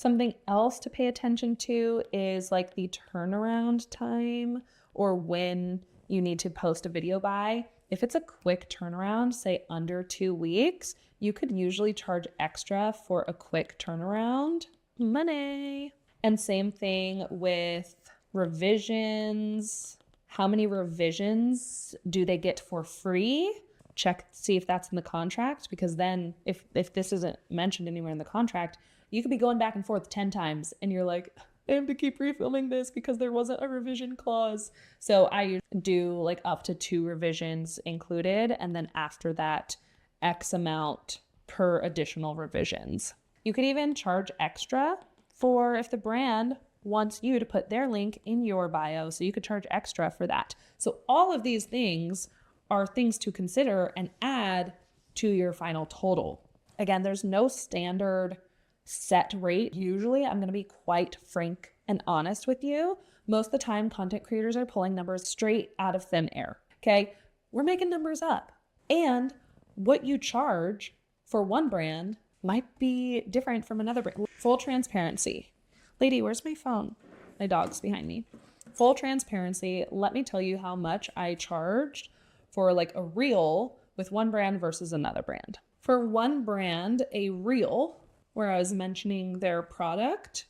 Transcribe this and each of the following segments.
Something else to pay attention to is like the turnaround time or when you need to post a video by. If it's a quick turnaround, say under 2 weeks, you could usually charge extra for a quick turnaround. Money. And same thing with revisions. How many revisions do they get for free? Check, see if that's in the contract, because then if this isn't mentioned anywhere in the contract, you could be going back and forth 10 times and you're like, I have to keep refilming this because there wasn't a revision clause. So I do like up to 2 revisions included, and then after that, X amount per additional revisions. You could even charge extra for if the brand wants you to put their link in your bio, so you could charge extra for that. So all of these things are things to consider and add to your final total. Again, there's no standard set rate. Usually, I'm going to be quite frank and honest with you. Most of the time, content creators are pulling numbers straight out of thin air. Okay, we're making numbers up. And what you charge for one brand might be different from another brand. Full transparency. Lady, where's my phone? My dog's behind me. Full transparency. Let me tell you how much I charged for like a reel with one brand versus another brand. For one brand, a reel, where I was mentioning their product,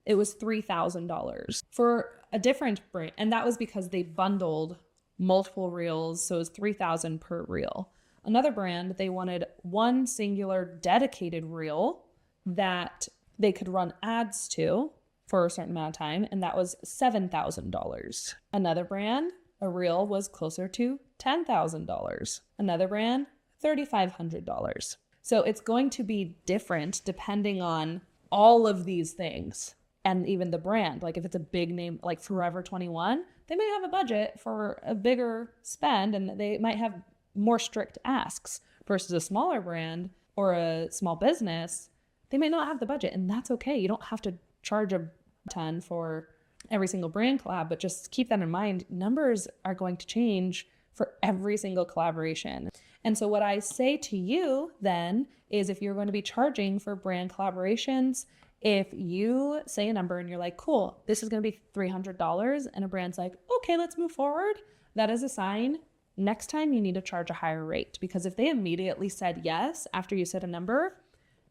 it was $3,000. For a different brand, and that was because they bundled multiple reels, so it was $3,000 per reel. Another brand, they wanted one singular dedicated reel that they could run ads to for a certain amount of time, and that was $7,000. Another brand, a reel was closer to $10,000. Another brand, $3,500. So it's going to be different depending on all of these things and even the brand. Like if it's a big name like Forever 21, they may have a budget for a bigger spend and they might have more strict asks versus a smaller brand or a small business. They may not have the budget, and that's okay. You don't have to charge a ton for every single brand collab, but just keep that in mind. Numbers are going to change for every single collaboration. And so what I say to you then is, if you're going to be charging for brand collaborations, if you say a number and you're like, cool, this is going to be $300, and a brand's like, okay, let's move forward, that is a sign next time you need to charge a higher rate. Because if they immediately said yes after you said a number,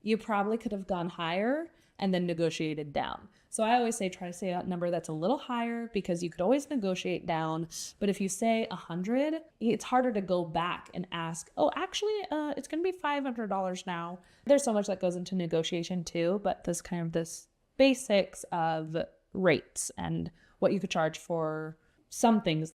you probably could have gone higher and then negotiated down. So I always say, try to say a number that's a little higher, because you could always negotiate down. But if you say 100, it's harder to go back and ask, oh, actually, it's going to be $500 now. There's so much that goes into negotiation too, but this kind of this basics of rates and what you could charge for some things.